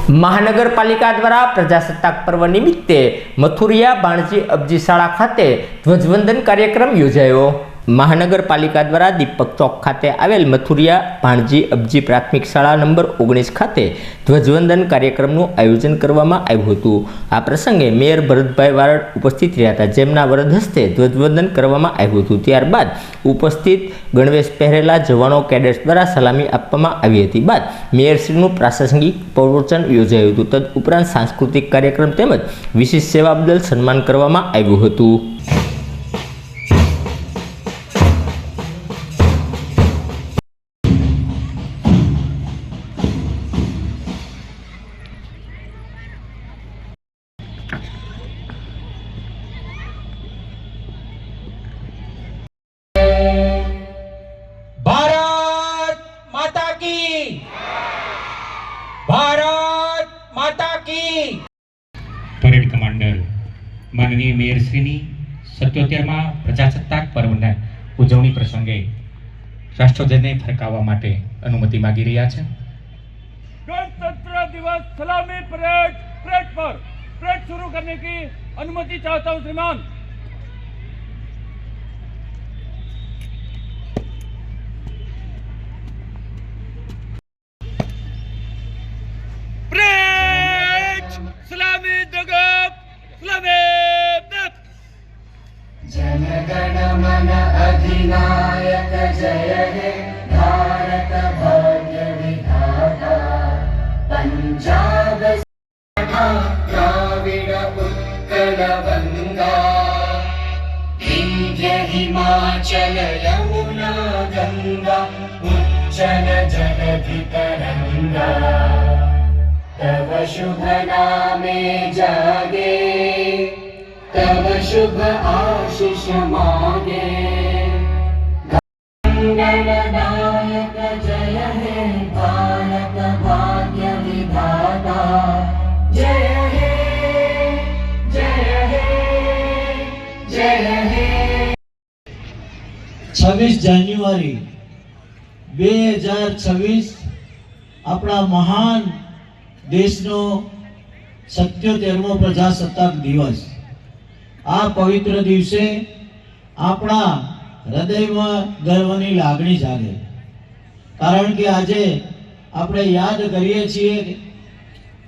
મહાનગરપાલિકા દ્વારા પ્રજાસત્તાક પર્વ નિમિત્તે મથુરિયા બાણજી અબજી શાળા ખાતે ધ્વજવંદન કાર્યક્રમ યોજાયો। મહાનગરપાલિકા દ્વારા દીપક ચોક ખાતે આવેલ મથુરિયા બાણજી અબજી પ્રાથમિક શાળા નંબર 19 ખાતે ધ્વજવંદન કાર્યક્રમનું આયોજન કરવામાં આવ્યું હતું। આ પ્રસંગે મેયર ભરતભાઈ વારડ ઉપસ્થિત રહ્યા હતા, જેમના વરદ હસ્તે ધ્વજવંદન કરવામાં આવ્યું હતું। ત્યારબાદ ઉપસ્થિત ગણવેશ પહેરેલા જવાનો કેડેટ્સ દ્વારા સલામી આપવામાં આવી હતી। બાદ મેયરશ્રીનું પ્રાસંગિક પ્રવચન યોજાયું હતું। તદ ઉપરાંત સાંસ્કૃતિક કાર્યક્રમ તેમજ વિશેષ સેવા બદલ સન્માન કરવામાં આવ્યું હતું। પરેડ કમાન્ડર માનનીય મેયરશ્રીની 77મા પ્રજાસત્તાક પર્વના ઉજવણી પ્રસંગે રાષ્ટ્રધ્વજને ફરકાવવા માટે અનુમતિ માંગી રહ્યા છે। गणतंत्र दिवस सलामी परेड परेड शुरू करने की अनुमति चाहता हूं श्रीमान। सलामी दगप सलामी जन गण मन अधिनायक जय हे भारत भाग्य विधाता पंजाब द्राविड उत्कल बंगा विंध्य हिमाचल यमुना गंगा उच्चल जलधि तरंगा तव शुभ नामे जागे तव शुभ आशीष मांगे गणनायक जय हे भारत भाग्य विधाता जय हे जय हे जय हे। 26 જાન્યુઆરી 2026 આપણા મહાન દેશનો 77મો પ્રજાસત્તાક દિવસ। આ પવિત્ર દિવસે આપણા હૃદયમાં ગર્વની લાગણી જાગે, કારણ કે આજે આપણે યાદ કરીએ છીએ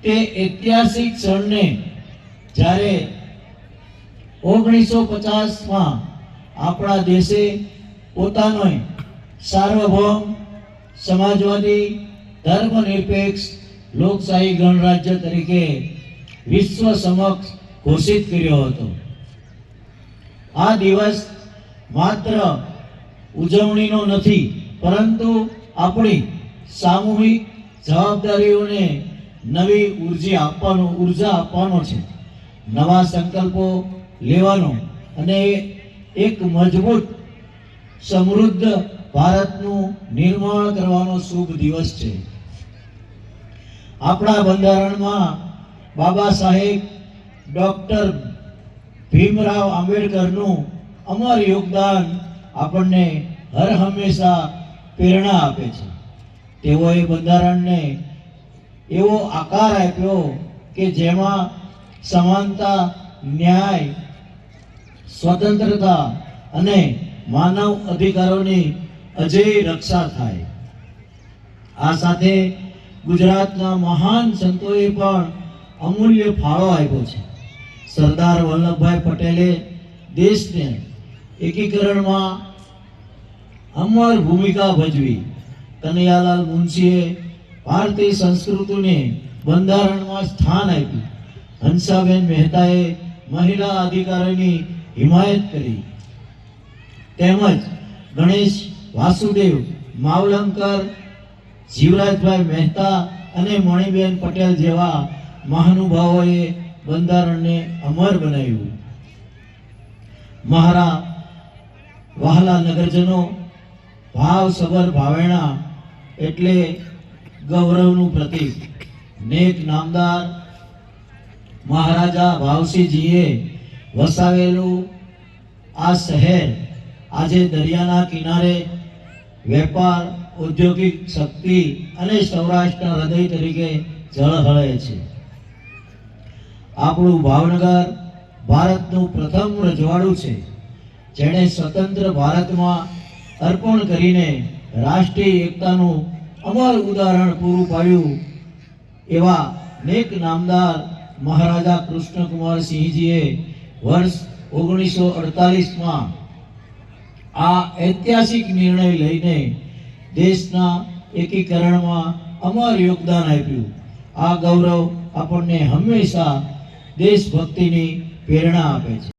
તે ઐતિહાસિક ક્ષણને, જ્યારે 1950માં આપણા દેશે પોતાનો સાર્વભૌમ સમાજવાદી ધર્મનિરપેક્ષ લોકશાહી ગણરાજ્ય તરીકે વિશ્વ સમક્ષ ઘોષિત કર્યો હતો। આ દિવસ માત્ર ઉજવણીનો નથી, પરંતુ આપણી સામૂહિક જવાબદારીઓને નવી ઉર્જા આપવાનો છે, નવા સંકલ્પો લેવાનો અને એક મજબૂત સમૃદ્ધ ભારતનું નિર્માણ કરવાનો શુભ દિવસ છે। આપણા બંધારણમાં બાબા સાહેબ ડોક્ટર ભીમરાવ આંબેડકરનું અમર યોગદાન આપણને હર હંમેશા પ્રેરણા આપે છે। તેઓએ બંધારણને એવો આકાર આપ્યો કે જેમાં સમાનતા, ન્યાય, સ્વતંત્રતા અને માનવ અધિકારોની અજેય રક્ષા થાય। આ સાથે ગુજરાતના મહાન સંતોએ પણ અમૂલ્ય ફાળો આપ્યો છે। સરદાર વલ્લભભાઈ પટેલે દેશને એકીકરણમાં અમર ભૂમિકા ભજવી। કનૈયાલાલ મુનશીએ ભારતીય સંસ્કૃતિને બંધારણમાં સ્થાન આપ્યું। હંસાબેન મહેતાએ મહિલા અધિકારોની હિમાયત કરી, તેમજ ગણેશ વાસુદેવ માવલંકર, જીવરાજભાઈ મહેતા અને મણિબેન પટેલ જેવા મહાનુભાવોએ બંધારણને અમર બનાવ્યું। મારા વહાલા નગરજનો, ભાવસભર ભાવેણા એટલે ગૌરવનું પ્રતીક। નેક નામદાર મહારાજા ભાવસિંહજીએ વસાવેલું આ શહેર આજે દરિયાના કિનારે વેપાર, ઔદ્યોગિક શક્તિ અને સૌરાષ્ટ્રના હૃદય તરીકે ઝળહળે છે. આપણું ભાવનગર ભારતનું પ્રથમ રજવાડું છે, જેણે સ્વતંત્ર ભારતમાં અર્પણ કરીને રાષ્ટ્રીય એકતાનું અમર ઉદાહરણ પૂરું પાડ્યું. એવા નેક નામદાર મહારાજા કૃષ્ણકુમારસિંહજીએ વર્ષ 1948માં આ ઐતિહાસિક નિર્ણય લઈને દેશના એકીકરણમાં અમર યોગદાન આપ્યું. આ ગૌરવ આપણને હંમેશા દેશભક્તિની પ્રેરણા આપે છે.